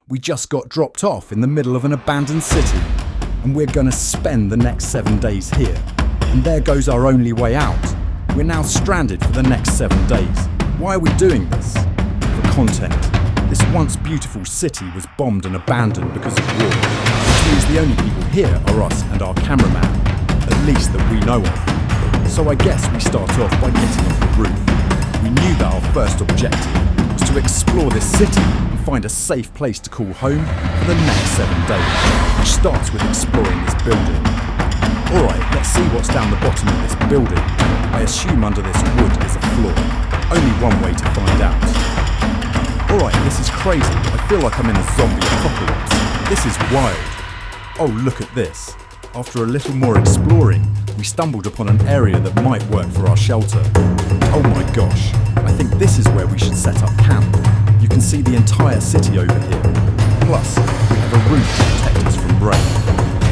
We just got dropped off in the middle of an abandoned city, and we're gonna spend the next 7 days here. And there goes our only way out. We're now stranded for the next 7 days. Why are we doing this? For content. This once beautiful city was bombed and abandoned because of war, which means the only people here are us and our cameraman, at least that we know of. So I guess we start off by getting off the roof. We knew that our first objective was to explore this city and find a safe place to call home for the next 7 days, which starts with exploring this building. Alright, let's see what's down the bottom of this building. I assume under this wood is a floor. Only one way to find out. Alright, this is crazy. I feel like I'm in a zombie apocalypse. This is wild. Oh, look at this. After a little more exploring, we stumbled upon an area that might work for our shelter. Oh my gosh, I think this is where we should set up camp. You can see the entire city over here. Plus, we have a roof to protect us from rain.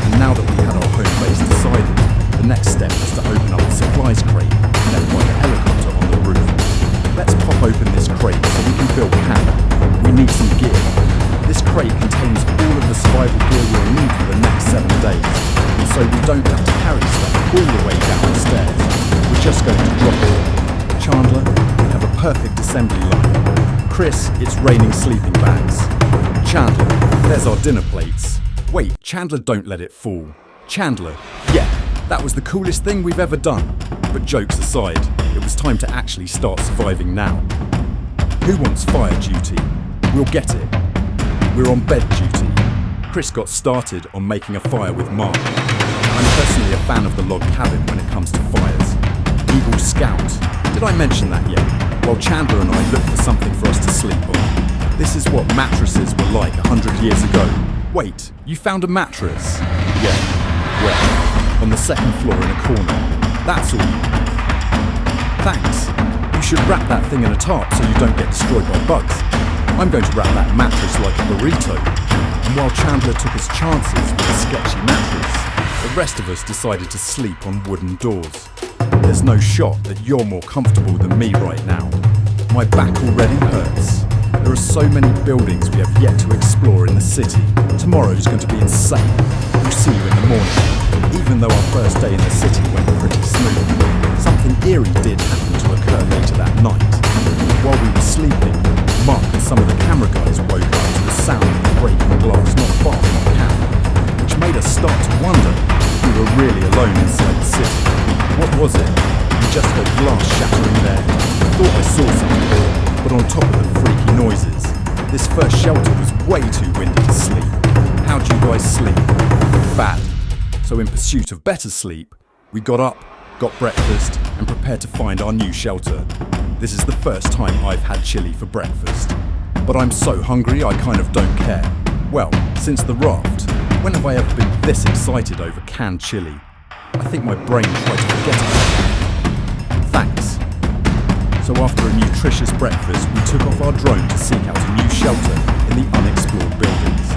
And now that we had our home base decided, the next step was to open up the supplies crate left by the helicopter on the roof. Let's pop open this crate so we can build camp. We need some gear. This crate contains all of the survival gear we'll need for the next 7 days, and so we don't have to carry stuff all the way down the stairs. We're just going to drop it. Chandler, we have a perfect assembly line. Chris, it's raining sleeping bags. Chandler, there's our dinner plates. Wait, Chandler, don't let it fall. Chandler, yeah, that was the coolest thing we've ever done. But jokes aside, it was time to actually start surviving now. Who wants fire duty? We'll get it. We're on bed duty. Chris got started on making a fire with Mark. I'm personally a fan of the log cabin when it comes to fires. Eagle Scout. Did I mention that yet? While Chandler and I look for something for us to sleep on. This is what mattresses were like 100 years ago. Wait, you found a mattress? Yeah, well, on the second floor in a corner. That's all you need. Thanks. You should wrap that thing in a tarp so you don't get destroyed by bugs. I'm going to wrap that mattress like a burrito. And while Chandler took his chances with a sketchy mattress, the rest of us decided to sleep on wooden doors. There's no shot that you're more comfortable than me right now. My back already hurts. There are so many buildings we have yet to explore in the city. Tomorrow's going to be insane. We'll see you in the morning. Even though our first day in the city went pretty smooth, something eerie did happen to occur later that night. While we were sleeping, Mark and some of the camera guys woke up to the sound of breaking glass not far from our camp, which made us start to wonder if we were really alone inside the city. What was it? We just heard glass shattering there. Thought I saw something, but on top of the freaky noises, this first shelter was way too windy to sleep. How'd you guys sleep? Bad. So in pursuit of better sleep, we got up, got breakfast, and prepared to find our new shelter. This is the first time I've had chili for breakfast. But I'm so hungry I kind of don't care. Well, since the raft, when have I ever been this excited over canned chili? I think my brain tried to forget about it. Thanks. So after a nutritious breakfast, we took off our drone to seek out a new shelter in the unexplored buildings.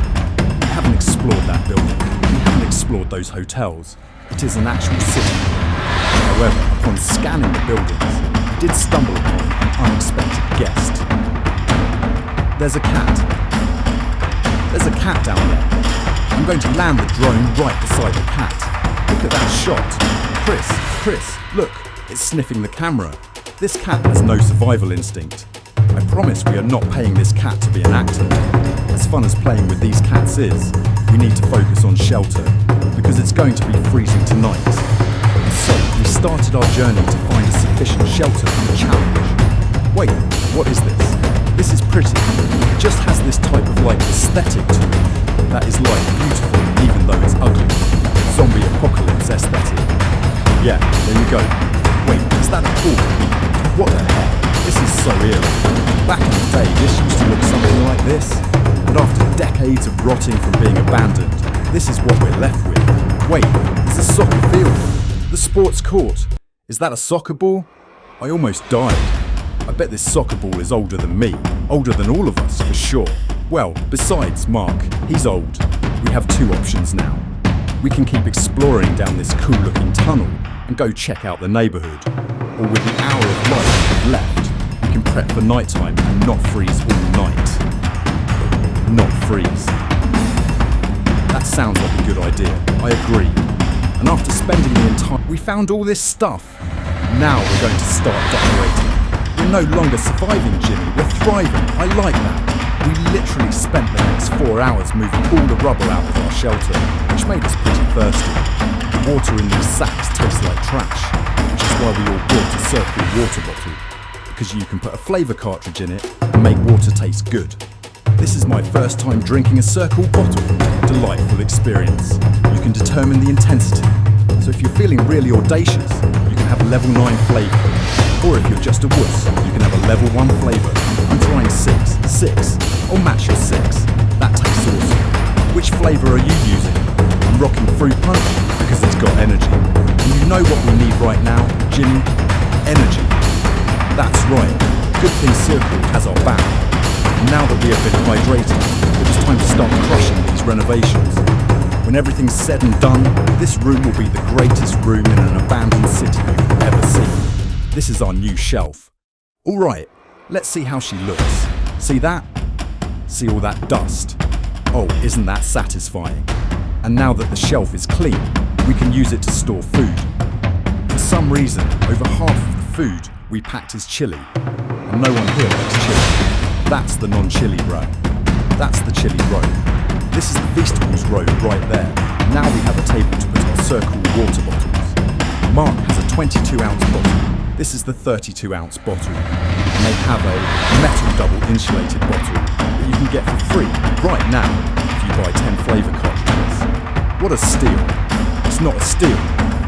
We haven't explored that building. We haven't explored those hotels. It is an actual city. However, upon scanning the buildings, we did stumble upon an unexpected guest. There's a cat. There's a cat down there. I'm going to land the drone right beside the cat. Look at that shot. Chris, look, it's sniffing the camera. This cat has no survival instinct. I promise we are not paying this cat to be an actor. As fun as playing with these cats is, we need to focus on shelter, because it's going to be freezing tonight. And so, we started our journey to find a sufficient shelter for the challenge. Wait, what is this? This is pretty. It just has this type of aesthetic to it. That is beautiful, even though it's ugly. Zombie apocalypse aesthetic. Yeah, there you go. Wait, is that a pool? What the heck? This is so eerie. Back in the day, this used to look something like this. And after decades of rotting from being abandoned, this is what we're left with. Wait, it's a soccer field. The sports court. Is that a soccer ball? I almost died. I bet this soccer ball is older than me. Older than all of us, for sure. Well, besides Mark, he's old. We have two options now. We can keep exploring down this cool-looking tunnel and go check out the neighbourhood. Or with the hour of light we have left, we can prep for nighttime and not freeze all night. not freeze. That sounds like a good idea, I agree. And after spending the entire... We found all this stuff. Now we're going to start decorating. We're no longer surviving, Jimmy, we're thriving. I like that. We literally spent the next 4 hours moving all the rubble out of our shelter, which made us pretty thirsty. The water in these sacks tastes like trash, which is why we all bought a circle water bottle, because you can put a flavour cartridge in it and make water taste good. This is my first time drinking a circle bottle. Delightful experience. You can determine the intensity. So if you're feeling really audacious, you can have a level 9 flavour. Or if you're just a wuss, you can have a level 1 flavour. I'm trying 6. I'll match your 6. That tastes awesome. Which flavour are you using? I'm rocking fruit punch because it's got energy. And you know what we need right now, Jimmy? Energy. That's right. Good thing Circle has our back. And now that we have been hydrated, it is time to start crushing these renovations. When everything's said and done, this room will be the greatest room in an abandoned city you've ever seen. This is our new shelf. Alright, let's see how she looks. See that? See all that dust? Oh, isn't that satisfying? And now that the shelf is clean, we can use it to store food. For some reason, over half of the food we packed is chili, and no one here likes chili. That's the non-chili row. That's the chili row. This is the Feastables row right there. Now we have a table to put our circle water bottles. Mark has a 22-ounce bottle. This is the 32-ounce bottle. And they have a metal double insulated bottle that you can get for free right now if you buy 10 flavour cartridges. What a steal. It's not a steal,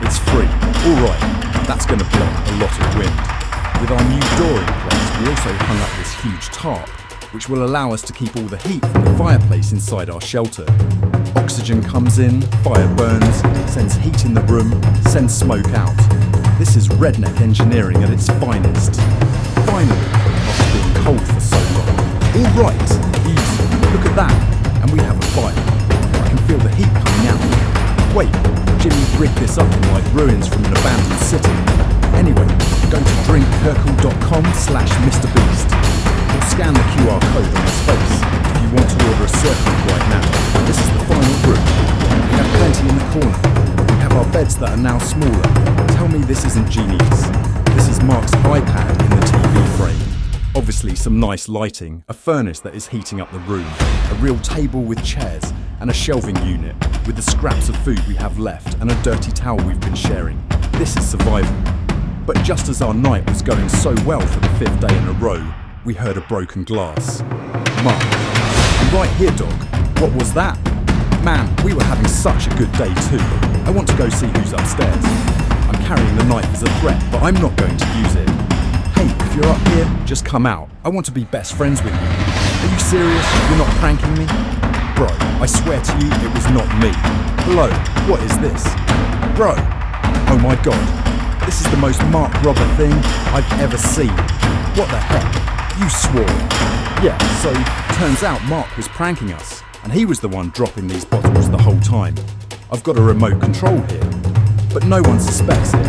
it's free. Alright, that's going to block a lot of wind. With our new door in place, we also hung up this huge tarp, which will allow us to keep all the heat from the fireplace inside our shelter. Oxygen comes in, fire burns, sends heat in the room, sends smoke out. This is redneck engineering at its finest. Finally, after being cold for so long. All right, easy, look at that, and we have a fire. I can feel the heat coming out. Wait, Jimmy rigged this up in like ruins from an abandoned city. Anyway, go to drinkcircle.com/MrBeast. Or scan the QR code on his face if you want to order a circle right now. This is the final room. We have plenty in the corner. We have our beds that are now smaller. Tell me this isn't genius. This is Mark's iPad in the TV frame. Obviously some nice lighting, a furnace that is heating up the room, a real table with chairs, and a shelving unit with the scraps of food we have left and a dirty towel we've been sharing. This is survival. But just as our night was going so well for the 5th day in a row, we heard a broken glass. Mark, I'm right here, dog. What was that? Man, we were having such a good day too. I want to go see who's upstairs. I'm carrying the knife as a threat, but I'm not going to use it. Hey, if you're up here, just come out. I want to be best friends with you. Are you serious? You're not pranking me? Bro, I swear to you, it was not me. Hello, what is this? Bro, oh my god. This is the most Mark robber thing I've ever seen. What the heck? You swore. Yeah, so turns out Mark was pranking us, and he was the one dropping these bottles the whole time. I've got a remote control here, but no one suspects it.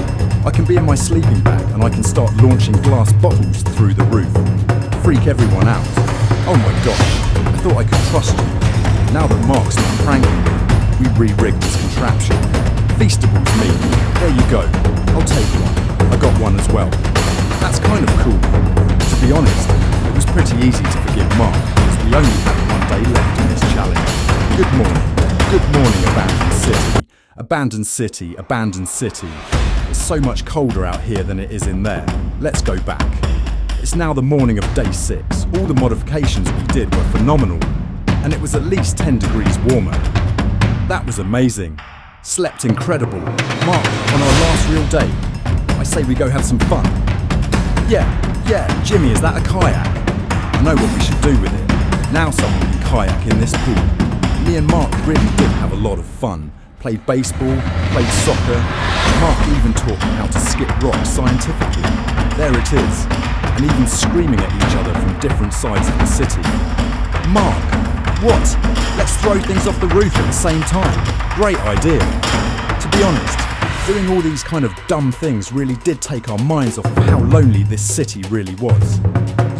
I can be in my sleeping bag and I can start launching glass bottles through the roof. Freak everyone out. Oh my gosh, I thought I could trust you. Now that Mark's not pranking me, we re-rigged his contraption. Feastables me. There you go. I'll take one. I got one as well. That's kind of cool. To be honest, it was pretty easy to forgive Mark because we only had one day left in this challenge. Good morning. Good morning, abandoned city. Abandoned city, abandoned city. It's so much colder out here than it is in there. Let's go back. It's now the morning of day 6. All the modifications we did were phenomenal, and it was at least 10 degrees warmer. That was amazing. Slept incredible. Mark, on our last real day, I say we go have some fun. Yeah, Jimmy, is that a kayak? I know what we should do with it. Now someone can kayak in this pool. Me and Mark really did have a lot of fun. Played baseball, played soccer. Mark even taught me how to skip rocks scientifically. There it is. And even screaming at each other from different sides of the city. Mark, what? Let's throw things off the roof at the same time. Great idea. To be honest, doing all these kind of dumb things really did take our minds off of how lonely this city really was.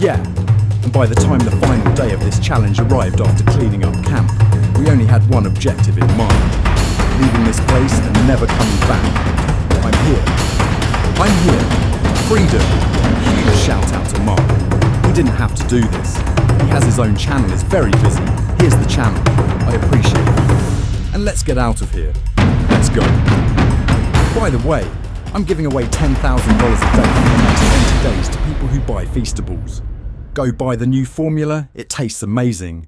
Yeah, And by the time the final day of this challenge arrived after cleaning up camp, we only had one objective in mind: leaving this place and never coming back. I'm here. I'm here. Freedom. Huge shout out to Mark. He didn't have to do this. He has his own channel, is very busy. Here's the channel. I appreciate it. And let's get out of here. Let's go. By the way, I'm giving away $10,000 a day for the next 20 days to people who buy Feastables. Go buy the new formula, it tastes amazing.